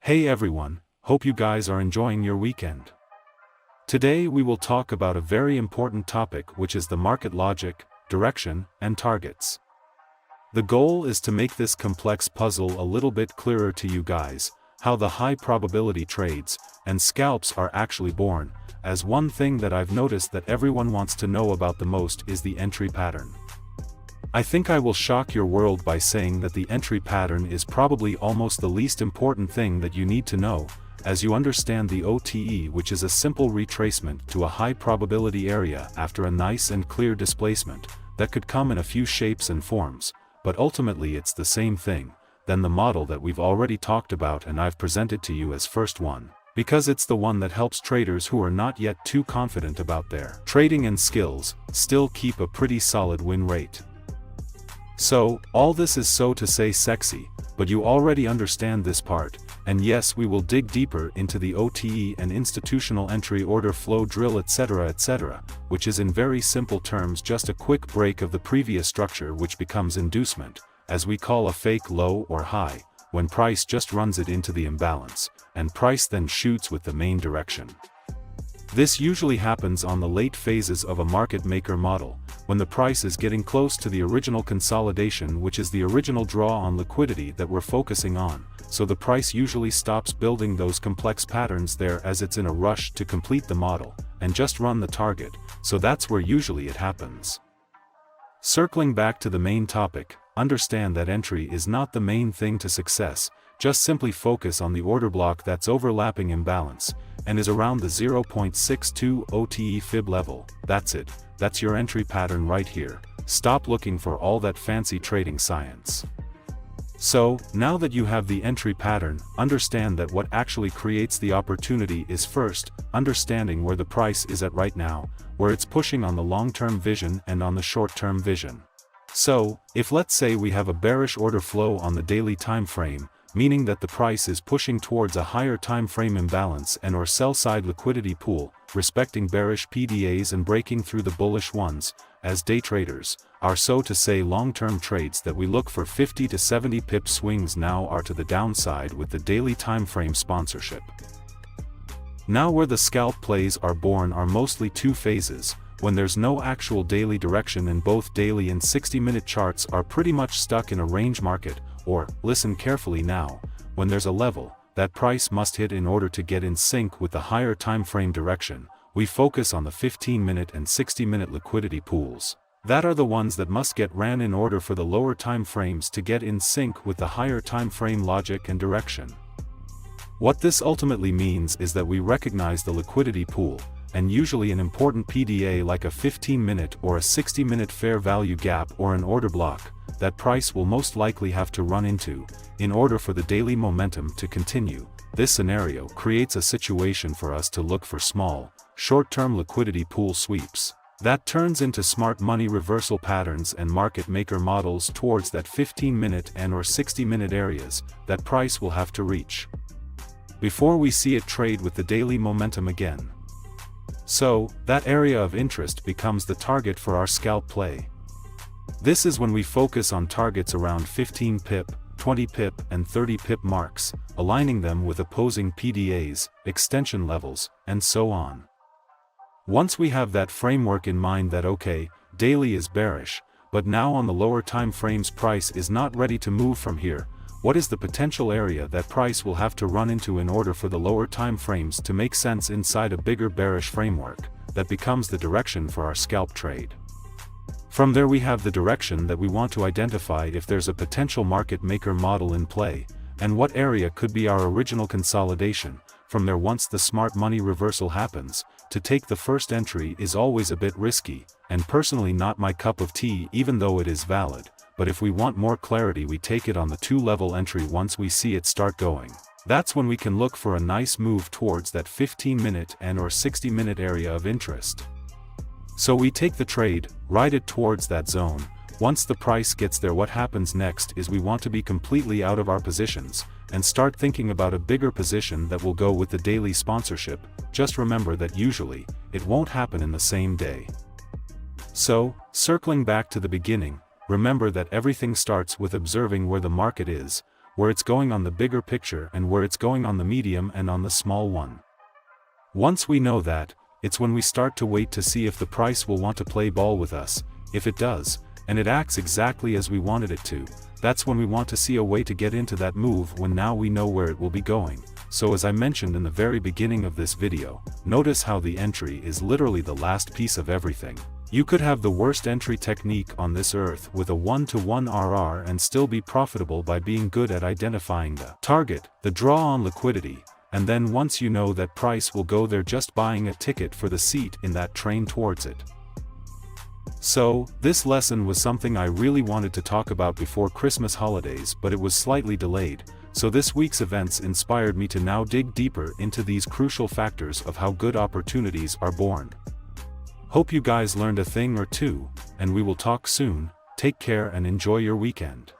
Hey everyone, hope you guys are enjoying your weekend. Today we will talk about a very important topic, which is the market logic, direction, and targets. The goal is to make this complex puzzle a little bit clearer to you guys, how the high probability trades and scalps are actually born, as one thing that I've noticed that everyone wants to know about the most is the entry pattern. I think I will shock your world by saying that the entry pattern is probably almost the least important thing that you need to know, as you understand the OTE, which is a simple retracement to a high probability area after a nice and clear displacement, that could come in a few shapes and forms, but ultimately it's the same thing, than the model that we've already talked about and I've presented to you as first one, because it's the one that helps traders who are not yet too confident about their trading and skills, still keep a pretty solid win rate. So, all this is so to say sexy, but you already understand this part, and yes, we will dig deeper into the OTE and institutional entry order flow drill etc., which is in very simple terms just a quick break of the previous structure, which becomes inducement, as we call a fake low or high, when price just runs it into the imbalance, and price then shoots with the main direction. This usually happens on the late phases of a market maker model, when the price is getting close to the original consolidation, which is the original draw on liquidity that we're focusing on, so the price usually stops building those complex patterns there as it's in a rush to complete the model, and just run the target, so that's where usually it happens. Circling back to the main topic, understand that entry is not the main thing to success, just simply focus on the order block that's overlapping imbalance, and is around the 0.62 OTE fib level. That's it, that's your entry pattern right here. Stop looking for all that fancy trading science. So, now that you have the entry pattern, understand that what actually creates the opportunity is first, understanding where the price is at right now, where it's pushing on the long-term vision and on the short-term vision. So, if let's say we have a bearish order flow on the daily time frame, meaning that the price is pushing towards a higher time frame imbalance and or sell-side liquidity pool, respecting bearish PDAs and breaking through the bullish ones, as day traders, are so to say long-term trades that we look for 50 to 70 pip swings now are to the downside with the daily time frame sponsorship. Now where the scalp plays are born are mostly two phases, when there's no actual daily direction and both daily and 60-minute charts are pretty much stuck in a range market, or, listen carefully now, when there's a level that price must hit in order to get in sync with the higher time frame direction, we focus on the 15-minute and 60-minute liquidity pools. That are the ones that must get ran in order for the lower time frames to get in sync with the higher time frame logic and direction. What this ultimately means is that we recognize the liquidity pool, and usually an important PDA like a 15-minute or a 60-minute fair value gap or an order block, that price will most likely have to run into, in order for the daily momentum to continue. This scenario creates a situation for us to look for small, short-term liquidity pool sweeps. That turns into smart money reversal patterns and market maker models towards that 15-minute and or 60-minute areas, that price will have to reach, before we see it trade with the daily momentum again. So, that area of interest becomes the target for our scalp play. This is when we focus on targets around 15 pip, 20 pip and 30 pip marks, aligning them with opposing PDAs, extension levels, and so on. Once we have that framework in mind that okay, daily is bearish, but now on the lower time frames price is not ready to move from here, what is the potential area that price will have to run into in order for the lower time frames to make sense inside a bigger bearish framework, that becomes the direction for our scalp trade. From there we have the direction that we want to identify if there's a potential market maker model in play, and what area could be our original consolidation. From there, once the smart money reversal happens, to take the first entry is always a bit risky, and personally not my cup of tea even though it is valid, but if we want more clarity we take it on the two-level entry once we see it start going. That's when we can look for a nice move towards that 15-minute and or 60-minute area of interest. So we take the trade, ride it towards that zone. Once the price gets there, what happens next is we want to be completely out of our positions, and start thinking about a bigger position that will go with the daily sponsorship. Just remember that usually, it won't happen in the same day. So, circling back to the beginning, remember that everything starts with observing where the market is, where it's going on the bigger picture and where it's going on the medium and on the small one. Once we know that, it's when we start to wait to see if the price will want to play ball with us. If it does, and it acts exactly as we wanted it to, that's when we want to see a way to get into that move when now we know where it will be going. So as I mentioned in the very beginning of this video, notice how the entry is literally the last piece of everything. You could have the worst entry technique on this earth with a 1-to-1 RR and still be profitable by being good at identifying the target, the draw on liquidity, and then once you know that price will go there, just buying a ticket for the seat in that train towards it. So, this lesson was something I really wanted to talk about before Christmas holidays, but it was slightly delayed, so this week's events inspired me to now dig deeper into these crucial factors of how good opportunities are born. Hope you guys learned a thing or two, and we will talk soon. Take care and enjoy your weekend.